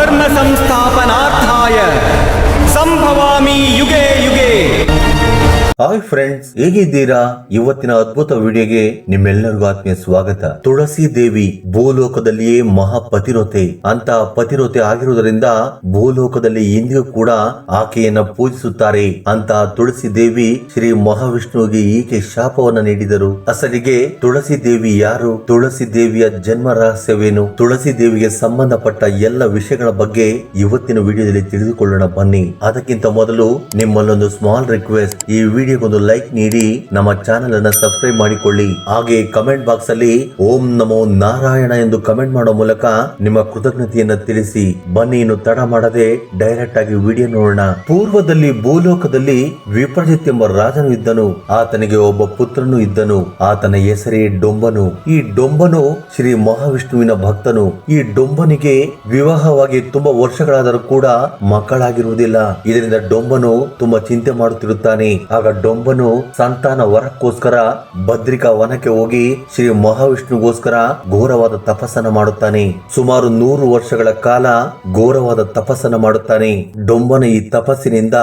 धर्म संस्थापनार्थाय संभवामि युगे युगे। ಹಾಯ್ ಫ್ರೆಂಡ್ಸ್, ಹೇಗಿದ್ದೀರಾ? ಇವತ್ತಿನ ಅದ್ಭುತ ವಿಡಿಯೋಗೆ ನಿಮ್ಮೆಲ್ಲರಿಗೂ ಆತ್ಮೀಯ ಸ್ವಾಗತ. ತುಳಸಿ ದೇವಿ ಭೂಲೋಕದಲ್ಲಿಯೇ ಮಹಾಪತಿರೋತೆ ಅಂತ ಪತಿರೋತೆ ಆಗಿರುವುದರಿಂದ ಭೂಲೋಕದಲ್ಲಿ ಇಂದಿಗೂ ಕೂಡ ಆಕೆಯನ್ನ ಪೂಜಿಸುತ್ತಾರೆ ಅಂತ ತುಳಸಿ ದೇವಿ ಶ್ರೀ ಮಹಾವಿಷ್ಣುವಿಗೆ ಈಕೆ ಶಾಪವನ್ನ ನೀಡಿದರು. ಅಸಲಿಗೆ ತುಳಸಿ ದೇವಿ ಯಾರು? ತುಳಸಿ ದೇವಿಯ ಜನ್ಮ ರಹಸ್ಯವೇನು? ತುಳಸಿ ದೇವಿಗೆ ಸಂಬಂಧಪಟ್ಟ ಎಲ್ಲ ವಿಷಯಗಳ ಬಗ್ಗೆ ಇವತ್ತಿನ ವಿಡಿಯೋದಲ್ಲಿ ತಿಳಿದುಕೊಳ್ಳೋಣ ಬನ್ನಿ. ಅದಕ್ಕಿಂತ ಮೊದಲು ನಿಮ್ಮಲ್ಲೊಂದು ಸ್ಮಾಲ್ ರಿಕ್ವೆಸ್ಟ್, ಈ ವಿಡಿಯೋಗೊಂದು ಲೈಕ್ ನೀಡಿ ನಮ್ಮ ಚಾನೆಲ್ ಅನ್ನ ಸಬ್ಸ್ಕ್ರೈಬ್ ಮಾಡಿಕೊಳ್ಳಿ. ಹಾಗೆ ಕಮೆಂಟ್ ಬಾಕ್ಸ್ ಅಲ್ಲಿ ಓಂ ನಮೋ ನಾರಾಯಣ ಎಂದು ಕಮೆಂಟ್ ಮಾಡೋ ಮೂಲಕ ನಿಮ್ಮ ಕೃತಜ್ಞತೆಯನ್ನ ತಿಳಿಸಿ. ಬನ್ನಿ, ಇನ್ನು ತಡ ಮಾಡದೆ ಡೈರೆಕ್ಟ್ ಆಗಿ ವಿಡಿಯೋ ನೋಡೋಣ. ಪೂರ್ವದಲ್ಲಿ ಭೂಲೋಕದಲ್ಲಿ ವಿಪ್ರಜಿತ್ ಎಂಬ ರಾಜನು ಇದ್ದನು. ಆತನಿಗೆ ಒಬ್ಬ ಪುತ್ರನು ಇದ್ದನು. ಆತನ ಹೆಸರೇ ಡೊಂಬನು. ಈ ಡೊಂಬನು ಶ್ರೀ ಮಹಾವಿಷ್ಣುವಿನ ಭಕ್ತನು. ಈ ಡೊಂಬನಿಗೆ ವಿವಾಹವಾಗಿ ತುಂಬಾ ವರ್ಷಗಳಾದರೂ ಕೂಡ ಮಕ್ಕಳಾಗಿರುವುದಿಲ್ಲ. ಇದರಿಂದ ಡೊಂಬನು ತುಂಬಾ ಚಿಂತೆ ಮಾಡುತ್ತಿರುತ್ತಾನೆ. ಆಗ ಡೊಂಬನು ಸಂತಾನ ವರಕ್ಕೋಸ್ಕರ ಬದ್ರಿಕಾ ವನಕ್ಕೆ ಹೋಗಿ ಶ್ರೀ ಮಹಾವಿಷ್ಣುಗೋಸ್ಕರ ಘೋರವಾದ ತಪಸ್ಸನ್ನ ಮಾಡುತ್ತಾನೆ. ಸುಮಾರು 100 ವರ್ಷಗಳ ಕಾಲ ಘೋರವಾದ ತಪಸ್ಸನ್ನ ಮಾಡುತ್ತಾನೆ. ಡೊಂಬನ ಈ ತಪಸ್ಸಿನಿಂದ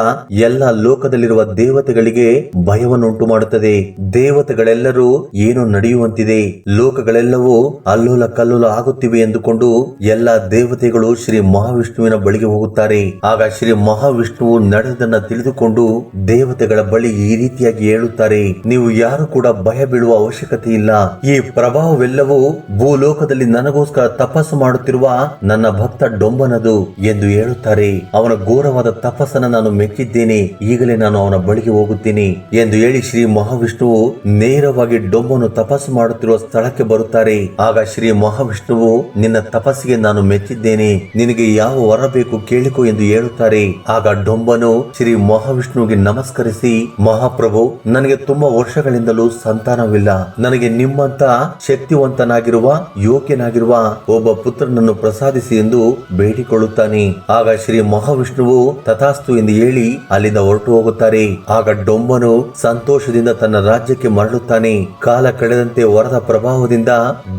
ಎಲ್ಲ ಲೋಕದಲ್ಲಿರುವ ದೇವತೆಗಳಿಗೆ ಭಯವನ್ನುಂಟು ಮಾಡುತ್ತದೆ. ದೇವತೆಗಳೆಲ್ಲರೂ ಏನು ನಡೆಯುವಂತಿದೆ, ಲೋಕಗಳೆಲ್ಲವೂ ಅಲ್ಲೋಲ ಕಲ್ಲೋಲ ಆಗುತ್ತಿವೆ ಎಂದುಕೊಂಡು ಎಲ್ಲ ದೇವತೆಗಳು ಶ್ರೀ ಮಹಾವಿಷ್ಣುವಿನ ಬಳಿಗೆ ಹೋಗುತ್ತಾರೆ. ಆಗ ಶ್ರೀ ಮಹಾವಿಷ್ಣುವು ನಡೆದನ್ನ ತಿಳಿದುಕೊಂಡು ದೇವತೆಗಳ ಬಳಿ ಈ ರೀತಿಯಾಗಿ ಹೇಳುತ್ತಾರೆ, ನೀವು ಯಾರು ಕೂಡ ಭಯ ಬೀಳುವ ಅವಶ್ಯಕತೆ ಇಲ್ಲ. ಈ ಪ್ರಭಾವವೆಲ್ಲವೂ ಭೂಲೋಕದಲ್ಲಿ ನನಗೋಸ್ಕರ ತಪಸ್ಸು ಮಾಡುತ್ತಿರುವ ನನ್ನ ಭಕ್ತ ಡೊಂಬನದು ಎಂದು ಹೇಳುತ್ತಾರೆ. ಅವನ ಘೋರವಾದ ತಪಸ್ಸನ್ನು ನಾನು ಮೆಚ್ಚಿದ್ದೇನೆ. ಈಗಲೇ ನಾನು ಅವನ ಬಳಿಗೆ ಹೋಗುತ್ತೇನೆ ಎಂದು ಹೇಳಿ ಶ್ರೀ ಮಹಾವಿಷ್ಣುವು ನೇರವಾಗಿ ಡೊಂಬನು ತಪಸ್ಸು ಮಾಡುತ್ತಿರುವ ಸ್ಥಳಕ್ಕೆ ಬರುತ್ತಾರೆ. ಆಗ ಶ್ರೀ ಮಹಾವಿಷ್ಣುವು, ನಿನ್ನ ತಪಸ್ಸಿಗೆ ನಾನು ಮೆಚ್ಚಿದ್ದೇನೆ, ನಿನಗೆ ಯಾವ ವರ ಬೇಕು ಕೇಳಿಕೊ ಎಂದು ಹೇಳುತ್ತಾರೆ. ಆಗ ಡೊಂಬನು ಶ್ರೀ ಮಹಾವಿಷ್ಣುವಿಗೆ ನಮಸ್ಕರಿಸಿ, ಮಹಾಪ್ರಭು, ನನಗೆ ತುಂಬಾ ವರ್ಷಗಳಿಂದಲೂ ಸಂತಾನವಿಲ್ಲ. ನನಗೆ ನಿಮ್ಮಂತ ಶಕ್ತಿವಂತನಾಗಿರುವ ಯೋಗ್ಯನಾಗಿರುವ ಒಬ್ಬ ಪುತ್ರನನ್ನು ಪ್ರಸಾದಿಸಿ ಎಂದು ಬೇಡಿಕೊಳ್ಳುತ್ತಾನೆ. ಆಗ ಶ್ರೀ ಮಹಾವಿಷ್ಣುವು ತಥಾಸ್ತು ಎಂದು ಹೇಳಿ ಅಲ್ಲಿಂದ ಹೊರಟು ಹೋಗುತ್ತಾರೆ. ಆಗ ಡೊಂಬನು ಸಂತೋಷದಿಂದ ತನ್ನ ರಾಜ್ಯಕ್ಕೆ ಮರಳುತ್ತಾನೆ. ಕಾಲ ಕಳೆದಂತೆ ವರದ ಪ್ರಭಾವದಿಂದ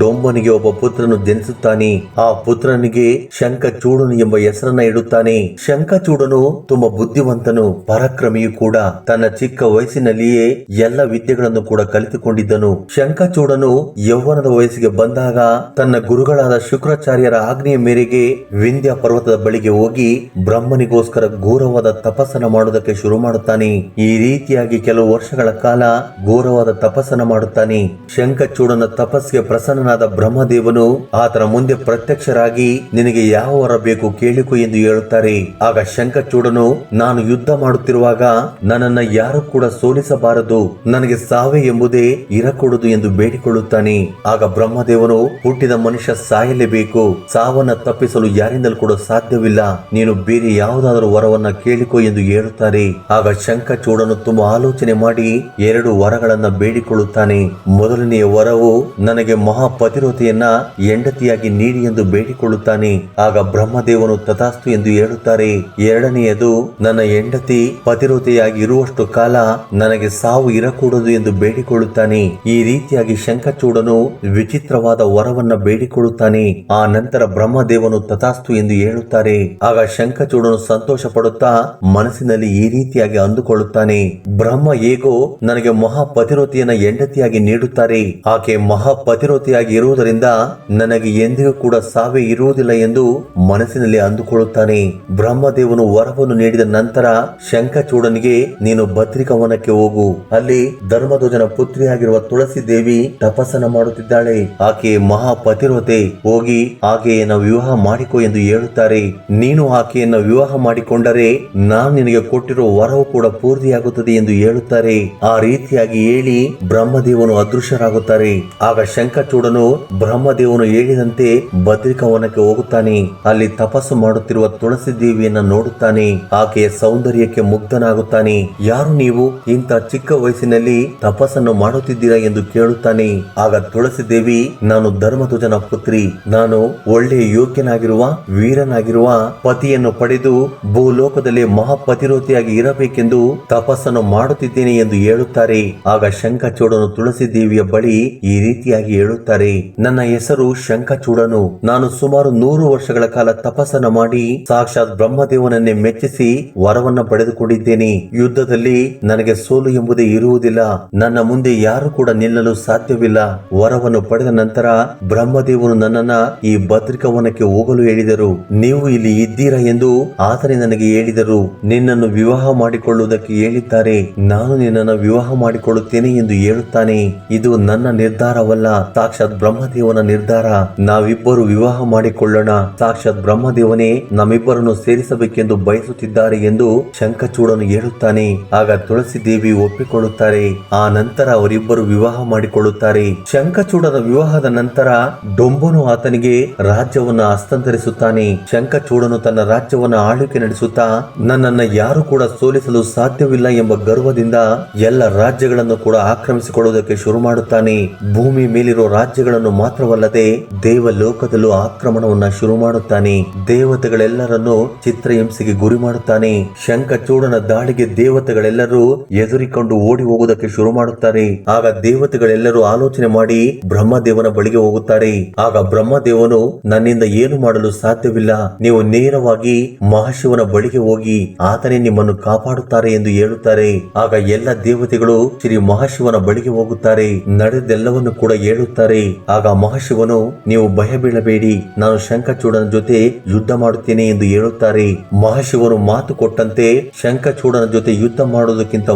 ಡೊಂಬನಿಗೆ ಒಬ್ಬ ಪುತ್ರನು ಜನಿಸುತ್ತಾನೆ. ಆ ಪುತ್ರನಿಗೆ ಶಂಖಚೂಡನು ಎಂಬ ಹೆಸರನ್ನ ಇಡುತ್ತಾನೆ. ಶಂಖಚೂಡನು ತುಂಬಾ ಬುದ್ಧಿವಂತನು, ಪರಾಕ್ರಮಿಯೂ ಕೂಡ. ತನ್ನ ಚಿಕ್ಕ ವಯಸ್ಸಿನಲ್ಲಿಯೇ ಎಲ್ಲ ವಿದ್ಯೆಗಳನ್ನು ಕೂಡ ಕಲಿತುಕೊಂಡಿದ್ದನು. ಶಂಖಚೂಡನು ಯೌವನದ ವಯಸ್ಸಿಗೆ ಬಂದಾಗ ತನ್ನ ಗುರುಗಳಾದ ಶುಕ್ರಾಚಾರ್ಯರ ಆಜ್ಞೆಯ ಮೇರೆಗೆ ವಿಂಧ್ಯ ಪರ್ವತದ ಬಳಿಗೆ ಹೋಗಿ ಬ್ರಹ್ಮನಿಗೋಸ್ಕರ ಘೋರವಾದ ತಪಸ್ಸನ್ನು ಮಾಡುವುದಕ್ಕೆ ಶುರು ಮಾಡುತ್ತಾನೆ. ಈ ರೀತಿಯಾಗಿ ಕೆಲವು ವರ್ಷಗಳ ಕಾಲ ಘೋರವಾದ ತಪಸ್ಸನ್ನು ಮಾಡುತ್ತಾನೆ. ಶಂಖಚೂಡನ ತಪಸ್ಸಿಗೆ ಪ್ರಸನ್ನನಾದ ಬ್ರಹ್ಮದೇವನು ಆತನ ಮುಂದೆ ಪ್ರತ್ಯಕ್ಷರಾಗಿ, ನಿನಗೆ ಯಾವ ವರ ಬೇಕು ಕೇಳಿಕೊ ಎಂದು ಹೇಳುತ್ತಾರೆ. ಆಗ ಶಂಖಚೂಡನು, ನಾನು ಯುದ್ಧ ಮಾಡುತ್ತಿರುವಾಗ ನನ್ನನ್ನ ಯಾರು ಕೂಡ ಸೋಲಿಸಬಾರದು, ನನಗೆ ಸಾವೇ ಎಂಬುದೇ ಇರಕೂಡದು ಎಂದು ಬೇಡಿಕೊಳ್ಳುತ್ತಾನೆ. ಆಗ ಬ್ರಹ್ಮದೇವನು, ಹುಟ್ಟಿದ ಮನುಷ್ಯ ಸಾಯಲೇಬೇಕು, ಸಾವನ್ನ ತಪ್ಪಿಸಲು ಯಾರಿಂದಲೂ ಕೂಡ ಸಾಧ್ಯವಿಲ್ಲ, ನೀನು ಬೇರೆ ಯಾವುದಾದರೂ ವರವನ್ನ ಕೇಳಿಕೊ ಎಂದು ಹೇಳುತ್ತಾರೆ. ಆಗ ಶಂಖಚೂಡನು ತುಂಬಾ ಆಲೋಚನೆ ಮಾಡಿ 2 ವರಗಳನ್ನ ಬೇಡಿಕೊಳ್ಳುತ್ತಾನೆ. ಮೊದಲನೆಯ ವರವು, ನನಗೆ ಮಹಾಪತಿರೋತೆಯನ್ನ ಹೆಂಡತಿಯಾಗಿ ನೀಡಿ ಎಂದು ಬೇಡಿಕೊಳ್ಳುತ್ತಾನೆ. ಆಗ ಬ್ರಹ್ಮದೇವನು ತಥಾಸ್ತು ಎಂದು ಹೇಳುತ್ತಾರೆ. ಎರಡನೆಯದು, ನನ್ನ ಹೆಂಡತಿ ಪತಿರೋತೆಯಾಗಿ ಇರುವಷ್ಟು ಕಾಲ ನನಗೆ ಸಾವು ಇರಕೂಡದು ಎಂದು ಬೇಡಿಕೊಳ್ಳುತ್ತಾನೆ. ಈ ರೀತಿಯಾಗಿ ಶಂಖಚೂಡನು ವಿಚಿತ್ರವಾದ ವರವನ್ನ ಬೇಡಿಕೊಳ್ಳುತ್ತಾನೆ. ಆ ನಂತರ ಬ್ರಹ್ಮದೇವನು ತಥಾಸ್ತು ಎಂದು ಹೇಳುತ್ತಾರೆ. ಆಗ ಶಂಖಚೂಡನು ಸಂತೋಷ ಪಡುತ್ತಾ ಮನಸ್ಸಿನಲ್ಲಿ ಈ ರೀತಿಯಾಗಿ ಅಂದುಕೊಳ್ಳುತ್ತಾನೆ, ಬ್ರಹ್ಮ ಹೇಗೋ ನನಗೆ ಮಹಾಪತಿರೋತಿಯನ್ನ ಹೆಂಡತಿಯಾಗಿ ನೀಡುತ್ತಾರೆ, ಆಕೆ ಮಹಾಪತಿರೋತಿಯಾಗಿ ಇರುವುದರಿಂದ ನನಗೆ ಎಂದಿಗೂ ಕೂಡ ಸಾವೇ ಇರುವುದಿಲ್ಲ ಎಂದು ಮನಸ್ಸಿನಲ್ಲಿ ಅಂದುಕೊಳ್ಳುತ್ತಾನೆ. ಬ್ರಹ್ಮದೇವನು ವರವನ್ನು ನೀಡಿದ ನಂತರ ಶಂಖಚೂಡನಿಗೆ, ನೀನು ಬದ್ರಿಕಾವನಕ್ಕೆ ಹೋಗು, ಅಲ್ಲಿ ಧರ್ಮಧ್ವಜನ ಪುತ್ರಿಯಾಗಿರುವ ತುಳಸಿ ದೇವಿ ತಪಸ್ಸನ್ನ ಮಾಡುತ್ತಿದ್ದಾಳೆ, ಆಕೆ ಮಹಾಪತಿರೋತೆ, ಹೋಗಿ ಆಕೆಯನ್ನ ವಿವಾಹ ಮಾಡಿಕೊ ಎಂದು ಹೇಳುತ್ತಾರೆ. ನೀನು ಆಕೆಯನ್ನ ವಿವಾಹ ಮಾಡಿಕೊಂಡರೆ ನಾನು ನಿನಗೆ ಕೊಟ್ಟಿರುವ ವರವು ಕೂಡ ಪೂರ್ತಿಯಾಗುತ್ತದೆ ಎಂದು ಹೇಳುತ್ತಾರೆ. ಆ ರೀತಿಯಾಗಿ ಹೇಳಿ ಬ್ರಹ್ಮದೇವನು ಅದೃಶ್ಯರಾಗುತ್ತಾರೆ. ಆಗ ಶಂಖಚೂಡನು ಬ್ರಹ್ಮದೇವನು ಹೇಳಿದಂತೆ ಬದ್ರಿಕಾವನಕ್ಕೆ ಹೋಗುತ್ತಾನೆ. ಅಲ್ಲಿ ತಪಸ್ಸು ಮಾಡುತ್ತಿರುವ ತುಳಸಿ ದೇವಿಯನ್ನ ನೋಡುತ್ತಾನೆ. ಆಕೆಯ ಸೌಂದರ್ಯಕ್ಕೆ ಮುಗ್ಧನಾಗುತ್ತಾನೆ. ಯಾರು ನೀವು ನೀವು ಇಂಥ ಚಿಕ್ಕ ವಯಸ್ಸಿನಲ್ಲಿ ತಪಸ್ಸನ್ನು ಮಾಡುತ್ತಿದ್ದೀರಾ ಎಂದು ಕೇಳುತ್ತಾನೆ. ಆಗ ತುಳಸಿ ದೇವಿ, ನಾನು ಧರ್ಮಧ್ವಜನ ಪುತ್ರಿ, ನಾನು ಒಳ್ಳೆಯ ಯೋಗ್ಯನಾಗಿರುವ ವೀರನಾಗಿರುವ ಪತಿಯನ್ನು ಪಡೆದು ಭೂಲೋಕದಲ್ಲಿ ಮಹಾಪತಿರೋತಿಯಾಗಿ ಇರಬೇಕೆಂದು ತಪಸ್ಸನ್ನು ಮಾಡುತ್ತಿದ್ದೇನೆ ಎಂದು ಹೇಳುತ್ತಾರೆ. ಆಗ ಶಂಖಚೂಡನು ತುಳಸಿ ದೇವಿಯ ಬಳಿ ಈ ರೀತಿಯಾಗಿ ಹೇಳುತ್ತಾರೆ, ನನ್ನ ಹೆಸರು ಶಂಖಚೂಡನು. ನಾನು ಸುಮಾರು 100 ವರ್ಷಗಳ ಕಾಲ ತಪಸ್ಸನ್ನು ಮಾಡಿ ಸಾಕ್ಷಾತ್ ಬ್ರಹ್ಮದೇವನನ್ನೇ ಮೆಚ್ಚಿಸಿ ವರವನ್ನ ಪಡೆದುಕೊಂಡಿದ್ದೇನೆ. ಯುದ್ಧದಲ್ಲಿ ನನಗೆ ಸೋಲು ಎಂಬುದೇ ಇರುವುದಿಲ್ಲ. ನನ್ನ ಮುಂದೆ ಯಾರು ಕೂಡ ನಿಲ್ಲಲು ಸಾಧ್ಯವಿಲ್ಲ. ವರವನ್ನು ಪಡೆದ ನಂತರ ಬ್ರಹ್ಮದೇವರು ನನ್ನನ್ನ ಈ ಭದ್ರಿಕವನಕ್ಕೆ ಹೋಗಲು ಹೇಳಿದರು. ನೀವು ಇಲ್ಲಿ ಇದ್ದೀರಾ ಎಂದು ಆತನೇ ನನಗೆ ಹೇಳಿದರು. ನಿನ್ನನ್ನು ವಿವಾಹ ಮಾಡಿಕೊಳ್ಳುವುದಕ್ಕೆ ಹೇಳಿದ್ದಾರೆ. ನಾನು ನಿನ್ನನ್ನು ವಿವಾಹ ಮಾಡಿಕೊಳ್ಳುತ್ತೇನೆ ಎಂದು ಹೇಳುತ್ತಾನೆ. ಇದು ನನ್ನ ನಿರ್ಧಾರವಲ್ಲ, ಸಾಕ್ಷಾತ್ ಬ್ರಹ್ಮದೇವನ ನಿರ್ಧಾರ. ನಾವಿಬ್ಬರು ವಿವಾಹ ಮಾಡಿಕೊಳ್ಳೋಣ. ಸಾಕ್ಷಾತ್ ಬ್ರಹ್ಮದೇವನೇ ನಮ್ಮಿಬ್ಬರನ್ನು ಸೇರಿಸಬೇಕೆಂದು ಬಯಸುತ್ತಿದ್ದಾರೆ ಎಂದು ಶಂಖಚೂಡನು ಹೇಳುತ್ತಾನೆ. ಆಗ ತುಳಸಿ ದೇವಿ ಒಪ್ಪಿಕೊಳ್ಳುತ್ತಾರೆ. ಆ ನಂತರ ಅವರಿಬ್ಬರು ವಿವಾಹ ಮಾಡಿಕೊಳ್ಳುತ್ತಾರೆ. ಶಂಖಚೂಡನ ವಿವಾಹದ ನಂತರ ಡೊಂಬನು ಆತನಿಗೆ ರಾಜ್ಯವನ್ನ ಹಸ್ತಾಂತರಿಸುತ್ತಾನೆ. ಶಂಖಚೂಡನು ತನ್ನ ರಾಜ್ಯವನ್ನ ಆಳ್ವಿಕೆ ನಡೆಸುತ್ತಾ ನನ್ನನ್ನ ಯಾರು ಕೂಡ ಸೋಲಿಸಲು ಸಾಧ್ಯವಿಲ್ಲ ಎಂಬ ಗರ್ವದಿಂದ ಎಲ್ಲ ರಾಜ್ಯಗಳನ್ನು ಕೂಡ ಆಕ್ರಮಿಸಿಕೊಳ್ಳುವುದಕ್ಕೆ ಶುರು ಮಾಡುತ್ತಾನೆ. ಭೂಮಿ ಮೇಲಿರೋ ರಾಜ್ಯಗಳನ್ನು ಮಾತ್ರವಲ್ಲದೆ ದೇವಲೋಕದಲ್ಲೂ ಆಕ್ರಮಣವನ್ನ ಶುರು ಮಾಡುತ್ತಾನೆ. ದೇವತೆಗಳೆಲ್ಲರನ್ನು ಚಿತ್ರಹಿಂಸೆಗೆ ಗುರಿ ಮಾಡುತ್ತಾನೆ. ಶಂಖಚೂಡನ ದಾಳಿಗೆ ದೇವತೆಗಳೆಲ್ಲರೂ ಎದುರಿಕೊಂಡು ಓಡಿ ಹೋಗುವುದಕ್ಕೆ ಶುರು ಮಾಡುತ್ತಾರೆ. ಆಗ ದೇವತೆಗಳೆಲ್ಲರೂ ಆಲೋಚನೆ ಮಾಡಿ ಬ್ರಹ್ಮದೇವನ ಬಳಿಗೆ ಹೋಗುತ್ತಾರೆ. ಆಗ ಬ್ರಹ್ಮದೇವನು, ನನ್ನಿಂದ ಏನು ಮಾಡಲು ಸಾಧ್ಯವಿಲ್ಲ, ನೀವು ನೇರವಾಗಿ ಮಹಾಶಿವನ ಬಳಿಗೆ ಹೋಗಿ ಆತನೇ ನಿಮ್ಮನ್ನು ಕಾಪಾಡುತ್ತಾರೆ ಎಂದು ಹೇಳುತ್ತಾರೆ. ಆಗ ಎಲ್ಲ ದೇವತೆಗಳು ಶ್ರೀ ಮಹಾಶಿವನ ಬಳಿಗೆ ಹೋಗುತ್ತಾರೆ. ನಡೆದೆಲ್ಲವನ್ನು ಕೂಡ ಹೇಳುತ್ತಾರೆ. ಆಗ ಮಹಾಶಿವನು, ನೀವು ಭಯ ಬೀಳಬೇಡಿ, ನಾನು ಶಂಖಚೂಡನ ಜೊತೆ ಯುದ್ಧ ಮಾಡುತ್ತೇನೆ ಎಂದು ಹೇಳುತ್ತಾರೆ. ಮಹಾಶಿವನು ಮಾತು ಕೊಟ್ಟಂತೆ ಶಂಖಚೂಡನ ಜೊತೆ ಯುದ್ಧ ಮಾಡುವುದಕ್ಕಿಂತ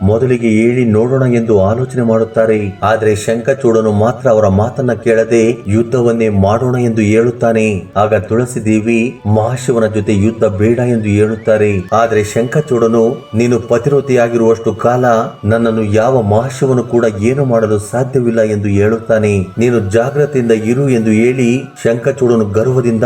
ಮೊದಲಿಗೆ ಹೇಳಿ ನೋಡೋಣ ಎಂದು ಆಲೋಚನೆ ಮಾಡುತ್ತಾರೆ. ಆದರೆ ಶಂಖಚೂಡನು ಮಾತ್ರ ಅವರ ಮಾತನ್ನ ಕೇಳದೆ ಯುದ್ಧವನ್ನೇ ಮಾಡೋಣ ಎಂದು ಹೇಳುತ್ತಾನೆ. ಆಗ ತುಳಸಿ ದೇವಿ ಮಹಾಶಿವನ ಜೊತೆ ಯುದ್ಧ ಬೇಡ ಎಂದು ಹೇಳುತ್ತಾರೆ. ಆದರೆ ಶಂಖಚೂಡನು, ನೀನು ಪತಿರೋತಿಯಾಗಿರುವಷ್ಟು ಕಾಲ ನನ್ನನ್ನು ಯಾವ ಮಹಾಶಿವನು ಕೂಡ ಏನು ಮಾಡಲು ಸಾಧ್ಯವಿಲ್ಲ ಎಂದು ಹೇಳುತ್ತಾನೆ. ನೀನು ಜಾಗ್ರತೆಯಿಂದ ಇರು ಎಂದು ಹೇಳಿ ಶಂಖಚೂಡನು ಗರ್ವದಿಂದ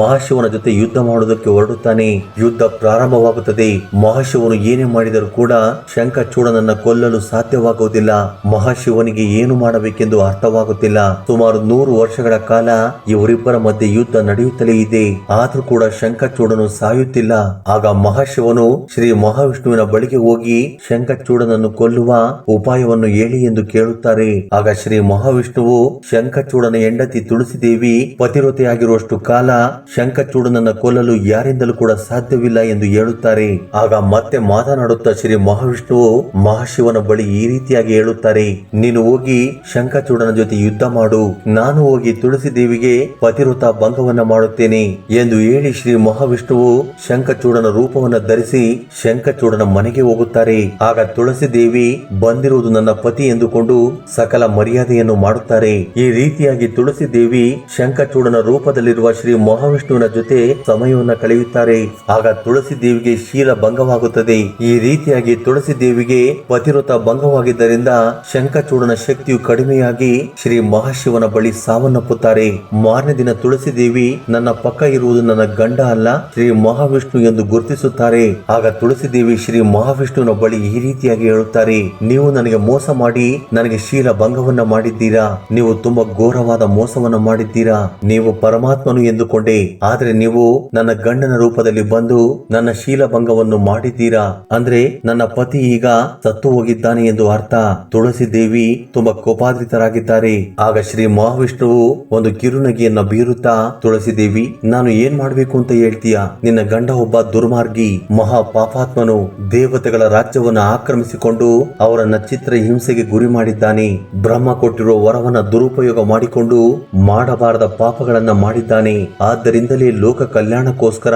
ಮಹಾಶಿವನ ಜೊತೆ ಯುದ್ಧ ಮಾಡುವುದಕ್ಕೆ ಹೊರಡುತ್ತಾನೆ. ಯುದ್ಧ ಪ್ರಾರಂಭವಾಗುತ್ತದೆ. ಮಹಾಶಿವನು ಏನೇ ಮಾಡಿದರೂ ಕೂಡ ಶಂಖಚೂಡನನ್ನ ಕೊಲ್ಲಲು ಸಾಧ್ಯವಾಗುವುದಿಲ್ಲ. ಮಹಾಶಿವನಿಗೆ ಏನು ಮಾಡಬೇಕೆಂದು ಅರ್ಥವಾಗುತ್ತಿಲ್ಲ. ಸುಮಾರು 100 ವರ್ಷಗಳ ಕಾಲ ಇವರಿಬ್ಬರ ಮಧ್ಯೆ ಯುದ್ಧ ನಡೆಯುತ್ತಲೇ ಇದೆ. ಆದ್ರೂ ಕೂಡ ಶಂಖಚೂಡನು ಸಾಯುತ್ತಿಲ್ಲ. ಆಗ ಮಹಾಶಿವನು ಶ್ರೀ ಮಹಾವಿಷ್ಣುವಿನ ಬಳಿಗೆ ಹೋಗಿ ಶಂಖಚೂಡನನ್ನು ಕೊಲ್ಲುವ ಉಪಾಯವನ್ನು ಹೇಳಿ ಎಂದು ಕೇಳುತ್ತಾರೆ. ಆಗ ಶ್ರೀ ಮಹಾವಿಷ್ಣುವು, ಶಂಖಚೂಡನ ಹೆಂಡತಿ ತುಳಸಿ ದೇವಿ ಪತಿರೋತೆಯಾಗಿರುವಷ್ಟು ಕಾಲ ಶಂಖಚೂಡನನ್ನ ಕೊಲ್ಲಲು ಯಾರಿಂದಲೂ ಕೂಡ ಸಾಧ್ಯವಿಲ್ಲ ಎಂದು ಹೇಳುತ್ತಾರೆ. ಆಗ ಮತ್ತೆ ಮಾತನಾಡುತ್ತಾ ಶ್ರೀ ಮಹಾವಿಷ್ಣುವು ಮಹಾಶಿವನ ಬಳಿ ಈ ರೀತಿಯಾಗಿ ಹೇಳುತ್ತಾರೆ, ನೀನು ಹೋಗಿ ಶಂಖಚೂಡನ ಜೊತೆ ಯುದ್ಧ ಮಾಡು, ನಾನು ಹೋಗಿ ತುಳಸಿ ದೇವಿಗೆ ಪತಿವ್ರತ ಭಂಗವನ್ನ ಮಾಡುತ್ತೇನೆ ಎಂದು ಹೇಳಿ ಶ್ರೀ ಮಹಾವಿಷ್ಣುವು ಶಂಖಚೂಡನ ರೂಪವನ್ನ ಧರಿಸಿ ಶಂಖಚೂಡನ ಮನೆಗೆ ಹೋಗುತ್ತಾರೆ. ಆಗ ತುಳಸಿ ದೇವಿ, ಬಂದಿರುವುದು ನನ್ನ ಪತಿ ಎಂದುಕೊಂಡು ಸಕಲ ಮರ್ಯಾದೆಯನ್ನು ಮಾಡುತ್ತಾರೆ. ಈ ರೀತಿಯಾಗಿ ತುಳಸಿ ದೇವಿ ಶಂಖಚೂಡನ ರೂಪದಲ್ಲಿರುವ ಶ್ರೀ ಮಹಾವಿಷ್ಣುವಿನ ಜೊತೆ ಸಮಯವನ್ನ ಕಳೆಯುತ್ತಾರೆ. ಆಗ ತುಳಸಿ ದೇವಿಗೆ ಶೀಲ ಭಂಗವಾಗುತ್ತದೆ. ಈ ರೀತಿಯಾಗಿ ತುಳಸಿ ದೇವಿಗೆ ಪತಿವ್ರತ ಭಂಗವಾಗಿದ್ದರಿಂದ ಶಂಖಚೂಡನ ಶಕ್ತಿಯು ಕಡಿಮೆಯಾಗಿ ಶ್ರೀ ಮಹಾಶಿವನ ಬಳಿ ಸಾವನ್ನಪ್ಪುತ್ತಾರೆ. ಮಾರನೇ ದಿನ ತುಳಸಿ ದೇವಿ, ನನ್ನ ಪಕ್ಕ ಇರುವುದು ನನ್ನ ಗಂಡ ಅಲ್ಲ, ಶ್ರೀ ಮಹಾವಿಷ್ಣು ಎಂದು ಗುರುತಿಸುತ್ತಾರೆ. ಆಗ ತುಳಸಿ ದೇವಿ ಶ್ರೀ ಮಹಾವಿಷ್ಣುವಿನ ಬಳಿ ಈ ರೀತಿಯಾಗಿ ಹೇಳುತ್ತಾರೆ, ನೀವು ನನಗೆ ಮೋಸ ಮಾಡಿ ನನಗೆ ಶೀಲ ಭಂಗವನ್ನ ಮಾಡಿದ್ದೀರಾ. ನೀವು ತುಂಬಾ ಘೋರವಾದ ಮೋಸವನ್ನ ಮಾಡಿದ್ದೀರಾ. ನೀವು ಪರಮಾತ್ಮನು ಎಂದುಕೊಂಡೆ, ಆದರೆ ನೀವು ನನ್ನ ಗಂಡನ ರೂಪದಲ್ಲಿ ಬಂದು ನನ್ನ ಶೀಲ ಭಂಗವನ್ನು ಮಾಡಿದ್ದೀರಾ. ಅಂದ್ರೆ ನನ್ನ ಪತಿ ಈಗ ಸತ್ತು ಹೋಗಿದ್ದಾನೆ ಎಂದು ಅರ್ಥ. ತುಳಸಿ ದೇವಿ ತುಂಬಾ ಕೋಪಾದ್ರಿತರಾಗಿದ್ದಾರೆ. ಆಗ ಶ್ರೀ ಮಹಾವಿಷ್ಣುವು ಒಂದು ಕಿರುನಗೆಯನ್ನ ಬೀರುತ್ತಾ, ತುಳಸಿ ದೇವಿ, ನಾನು ಏನ್ ಮಾಡ್ಬೇಕು ಅಂತ ಹೇಳ್ತೀಯ? ನಿನ್ನ ಗಂಡ ಒಬ್ಬ ದುರ್ಮಾರ್ಗಿ, ಮಹಾ ಪಾಪಾತ್ಮನು, ದೇವತೆಗಳ ರಾಜ್ಯವನ್ನ ಆಕ್ರಮಿಸಿಕೊಂಡು ಅವರನ್ನ ಚಿತ್ರ ಹಿಂಸೆಗೆ ಗುರಿ ಮಾಡಿದ್ದಾನೆ. ಬ್ರಹ್ಮ ಕೊಟ್ಟಿರುವ ವರವನ್ನ ದುರುಪಯೋಗ ಮಾಡಿಕೊಂಡು ಮಾಡಬಾರದ ಪಾಪಗಳನ್ನ ಮಾಡಿದ್ದಾನೆ. ಆದ್ದರಿಂದಲೇ ಲೋಕ ಕಲ್ಯಾಣಕ್ಕೋಸ್ಕರ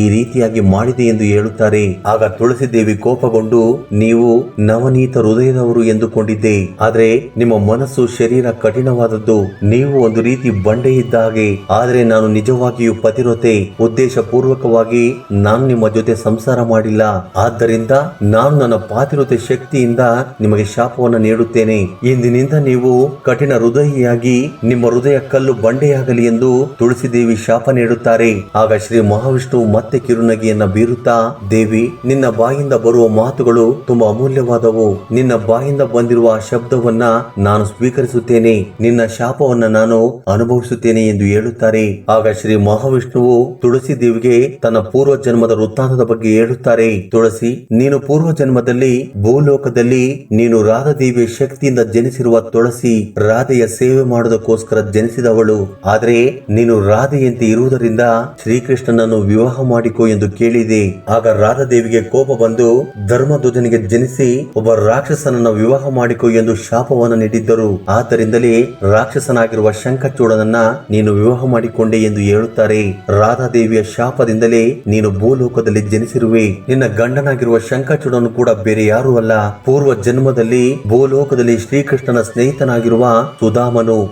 ಈ ರೀತಿಯಾಗಿ ಮಾಡಿದೆ ಎಂದು ಹೇಳುತ್ತಾರೆ. ಆಗ ತುಳಸಿ ದೇವಿ ಕೋಪಗೊಂಡು, ನೀವು ನವನೀತ ಹೃದಯದವರು ಎಂದುಕೊಂಡಿದ್ದೆ, ಆದ್ರೆ ನಿಮ್ಮ ಮನಸ್ಸು ಶರೀರ ಕಠಿಣವಾದದ್ದು. ನೀವು ಒಂದು ರೀತಿ ಬಂಡೆ ಇದ್ದ ಹಾಗೆ. ಆದ್ರೆ ನಾನು ನಿಜವಾಗಿಯೂ ಪತಿರೋತೆ. ಉದ್ದೇಶ ಪೂರ್ವಕವಾಗಿ ನಾನು ನಿಮ್ಮ ಜೊತೆ ಸಂಸಾರ ಮಾಡಿಲ್ಲ. ಆದ್ದರಿಂದ ನಾನು ನನ್ನ ಪಾತಿರೋತೆ ಶಕ್ತಿಯಿಂದ ನಿಮಗೆ ಶಾಪವನ್ನು ನೀಡುತ್ತೇನೆ. ಇಂದಿನಿಂದ ನೀವು ಕಠಿಣ ಹೃದಯಿಯಾಗಿ ನಿಮ್ಮ ಹೃದಯ ಕಲ್ಲು ಬಂಡೆಯಾಗಲಿ ಎಂದು ತುಳಸಿ ದೇವಿ ಶಾಪ ನೀಡುತ್ತಾರೆ. ಆಗ ಶ್ರೀ ಮಹಾವಿಷ್ಣು ಮತ್ತೆ ಕಿರುನಗೆಯನ್ನ ಬೀರುತ್ತಾ, ದೇವಿ, ನಿನ್ನ ಬಾಯಿಂದ ಬರುವ ಮಾತುಗಳು ತುಂಬಾ ಅಮೂಲ್ಯವಾದವು. ನಿನ್ನ ಬಾಯಿಂದ ಬಂದಿರುವ ಆ ಶಬ್ದವನ್ನ ನಾನು ಸ್ವೀಕರಿಸುತ್ತೇನೆ, ನಿನ್ನ ಶಾಪವನ್ನ ನಾನು ಅನುಭವಿಸುತ್ತೇನೆ ಎಂದು ಹೇಳುತ್ತಾರೆ. ಆಗ ಶ್ರೀ ಮಹಾವಿಷ್ಣುವು ತುಳಸಿ ದೇವಿಗೆ ತನ್ನ ಪೂರ್ವ ಜನ್ಮದ ವೃತ್ತಾಂತದ ಬಗ್ಗೆ ಹೇಳುತ್ತಾರೆ. ತುಳಸಿ, ನೀನು ಪೂರ್ವ ಜನ್ಮದಲ್ಲಿ ಭೂಲೋಕದಲ್ಲಿ ನೀನು ರಾಧಾದೇವಿಯ ಶಕ್ತಿಯಿಂದ ಜನಿಸಿರುವ ತುಳಸಿ. ರಾಧೆಯ ಸೇವೆ ಮಾಡೋದಕ್ಕೋಸ್ಕರ ಜನಿಸಿದವಳು. ಆದ್ರೆ ನೀನು ರಾಧೆಯಂತೆ ಇರುವುದರಿಂದ ಶ್ರೀಕೃಷ್ಣನನ್ನು ವಿವಾಹ ಮಾಡಿಕೊ ಎಂದು ಕೇಳಿದೆ. ಆಗ ರಾಧಾದೇವಿಗೆ ಕೋಪ ಬಂದು ಧರ್ಮಧ್ವಜನಿಗೆ ಜನಿಸಿ ಒಬ್ಬ ರಾಕ್ಷಸನನ್ನ ವಿವಾಹ ಮಾಡಿಕೊ ಎಂದು ಶಾಪವನ್ನು ನೀಡಿದ್ದರು. ಆದ್ದರಿಂದಲೇ ರಾಕ್ಷಸನಾಗಿರುವ ಶಂಖಚೂಡನನ್ನ ನೀನು ವಿವಾಹ ಮಾಡಿಕೊಂಡೆ ಎಂದು ಹೇಳುತ್ತಾರೆ. ರಾಧಾದೇವಿಯ ಶಾಪದಿಂದಲೇ ನೀನು ಭೂಲೋಕದಲ್ಲಿ ಜನಿಸಿರುವೆ. ನಿನ್ನ ಗಂಡನಾಗಿರುವ ಶಂಖಚೂಡನು ಕೂಡ ಬೇರೆ ಯಾರೂ ಅಲ್ಲ, ಪೂರ್ವ ಜನ್ಮದಲ್ಲಿ ಭೂಲೋಕದಲ್ಲಿ ಶ್ರೀಕೃಷ್ಣನ ಸ್ನೇಹಿತನಾಗಿರುವ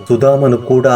ಸುಧಾಮನು ಕೂಡ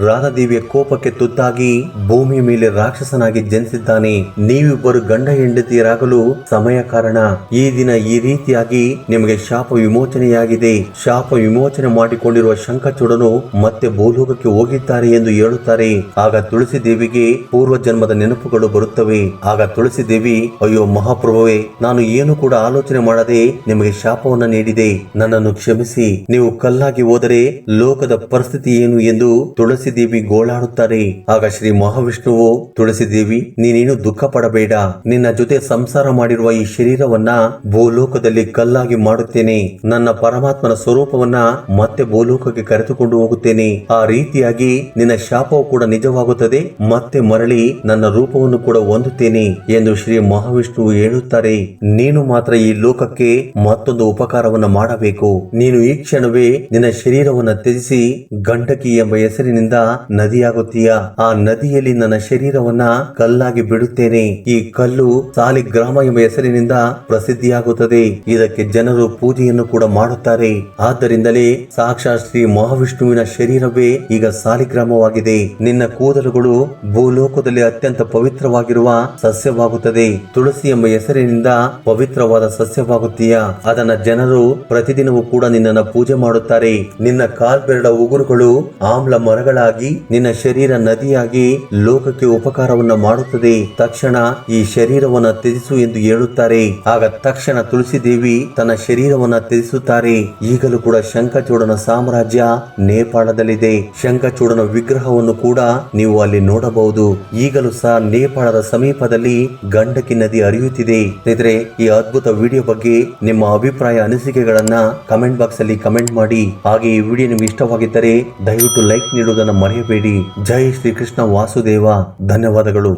ರಾಧಾದೇವಿಯ ಕೋಪಕ್ಕೆ ತುತ್ತಾಗಿ ಭೂಮಿಯ ಮೇಲೆ ರಾಕ್ಷಸನಾಗಿ ಜನಿಸಿದ್ದಾನೆ. ನೀವಿಬ್ಬರು ಗಂಡ ಹೆಂಡತಿಯರಾಗಲು ಸಮಯ ಕಾರಣ. ಈ ದಿನ ಈ ರೀತಿಯಾಗಿ ನಿಮಗೆ ಶಾಪ ವಿಮೋಚನೆಯಾಗಿದೆ. ಶಾಪ ವಿಮೋಚನೆ ಮಾಡಿಕೊಂಡಿರುವ ಶಂಖಚೂಡನು ಮತ್ತೆ ಭೂಲೋಕಕ್ಕೆ ಹೋಗಿದ್ದಾರೆ ಎಂದು ಹೇಳುತ್ತಾರೆ. ಆಗ ತುಳಸಿ ದೇವಿಗೆ ಪೂರ್ವ ಜನ್ಮದ ನೆನಪುಗಳು ಬರುತ್ತವೆ. ಆಗ ತುಳಸಿ ದೇವಿ, ಅಯ್ಯೋ ಮಹಾಪ್ರಭುವೇ, ನಾನು ಏನು ಕೂಡ ಆಲೋಚನೆ ಮಾಡದೆ ನಿಮಗೆ ಶಾಪವನ್ನ ನೀಡಿದೆ, ನನ್ನನ್ನು ಕ್ಷಮಿಸಿ. ನೀವು ಕಲ್ಲಾಗಿ ಹೋದರೆ ಲೋಕದ ಪರಿಸ್ಥಿತಿ ಏನು ಎಂದು ತುಳಸಿ ದೇವಿ ಗೋಳಾಡುತ್ತಾರೆ. ಆಗ ಶ್ರೀ ಮಹಾವಿಷ್ಣುವು, ತುಳಸಿ ದೇವಿ, ನೀನೇನು ದುಃಖ ಪಡಬೇಡ. ನಿನ್ನ ಜೊತೆ ಸಂಸಾರ ಮಾಡಿರುವ ಈ ಶರೀರವನ್ನ ಭೂಲೋಕದಲ್ಲಿ ಕಲ್ಲಾಗಿ ಮಾಡುತ್ತೇನೆ. ನನ್ನ ಪರಮಾತ್ಮನ ಸ್ವರೂಪವನ್ನ ಮತ್ತೆ ಭೂಲೋಕಕ್ಕೆ ಕರೆದುಕೊಂಡು ಹೋಗುತ್ತೇನೆ. ಆ ರೀತಿಯಾಗಿ ನಿನ್ನ ಶಾಪವು ಕೂಡ ನಿಜವಾಗುತ್ತದೆ. ಮತ್ತೆ ಮರಳಿ ನನ್ನ ರೂಪವನ್ನು ಕೂಡ ಹೊಂದುತ್ತೇನೆ ಎಂದು ಶ್ರೀ ಮಹಾವಿಷ್ಣುವು ಹೇಳುತ್ತಾರೆ. ನೀನು ಮಾತ್ರ ಈ ಲೋಕಕ್ಕೆ ಮತ್ತೊಂದು ಉಪಕಾರವನ್ನ ಮಾಡಬೇಕು. ನೀನು ಈ ಕ್ಷಣವೇ ನಿನ್ನ ಶರೀರವನ್ನ ತ್ಯಜಿಸಿ ಗಂಡಕಿ ಎಂಬ ಹೆಸರಿನಿಂದ ನದಿಯಾಗುತ್ತೀಯ. ಆ ನದಿಯಲ್ಲಿ ನನ್ನ ಶರೀರವನ್ನ ಕಲ್ಲಾಗಿ ಬಿಡುತ್ತೇನೆ. ಈ ಕಲ್ಲು ಸಾಲಿಗ್ರಾಮ ಎಂಬ ಹೆಸರಿನಿಂದ ಪ್ರಸಿದ್ಧಿಯಾಗುತ್ತದೆ. ಇದಕ್ಕೆ ಜನರು ಪೂಜೆಯನ್ನು ಕೂಡ ಮಾಡುತ್ತಾರೆ. ಆದ್ದರಿಂದಲೇ ಸಾಕ್ಷಾತ್ ಶ್ರೀ ಮಹಾವಿಷ್ಣುವಿನ ಶರೀರವೇ ಈಗ ಸಾಲಿಗ್ರಾಮವಾಗಿದೆ. ನಿನ್ನ ಕೂದಲುಗಳು ಭೂಲೋಕದಲ್ಲಿ ಅತ್ಯಂತ ಪವಿತ್ರವಾಗಿರುವ ಸಸ್ಯವಾಗುತ್ತದೆ. ತುಳಸಿ ಎಂಬ ಹೆಸರಿನಿಂದ ಪವಿತ್ರವಾದ ಸಸ್ಯವಾಗುತ್ತೀಯ. ಅದನ್ನ ಜನರು ಪ್ರತಿದಿನವೂ ಕೂಡ ನಿನ್ನನ್ನು ಪೂಜೆ ಮಾಡುತ್ತಾರೆ. ನಿನ್ನ ಕಾಲ್ಬೆರಳ ಉಗುರುಗಳು ಆಮ್ಲ ಮರಗಳಾಗಿ ನಿನ್ನ ಶರೀರ ನದಿಯಾಗಿ ಲೋಕಕ್ಕೆ ಉಪಕಾರವನ್ನ ಮಾಡುತ್ತದೆ. ತಕ್ಷಣ ಈ ಶರೀರವನ್ನ ತ್ಯಜಿಸು ಎಂದು ಹೇಳುತ್ತಾರೆ. ಆಗ ತಕ್ಷಣ ತುಳಸಿ ದೇವಿ ತನ್ನ ಶರೀರವನ್ನ ತ್ಯಜಿಸುತ್ತಾರೆ. ಈಗಲೂ ಕೂಡ ಶಂಖಚೂಡನ ಸಾಮ್ರಾಜ್ಯ ನೇಪಾಳದಲ್ಲಿದೆ. ಶಂಖಚೂಡನ ವಿಗ್ರಹವನ್ನು ಕೂಡ ನೀವು ಅಲ್ಲಿ ನೋಡಬಹುದು. ಈಗಲೂ ಸಹ ನೇಪಾಳದ ಸಮೀಪದಲ್ಲಿ ಗಂಡಕಿ ನದಿ ಹರಿಯುತ್ತಿದೆ. ಸ್ನೇಹಿತರೆ, ಈ ಅದ್ಭುತ ವಿಡಿಯೋ ಬಗ್ಗೆ ನಿಮ್ಮ ಅಭಿಪ್ರಾಯ ಅನಿಸಿಕೆಗಳನ್ನ ಕಮೆಂಟ್ ಬಾಕ್ಸ್ ಅಲ್ಲಿ ಕಮೆಂಟ್ ಮಾಡಿ. ಹಾಗೆ ಈ ವಿಡಿಯೋ ನಿಮ್ಗೆ ಇಷ್ಟವಾಗಿದ್ದರೆ ದಯವಿಟ್ಟು ಲೈಕ್ ನೀಡುವುದನ್ನು ಮರೆಯಬೇಡಿ. ಜೈ ಶ್ರೀಕೃಷ್ಣ ವಾಸುದೇವ. ಧನ್ಯವಾದಗಳು.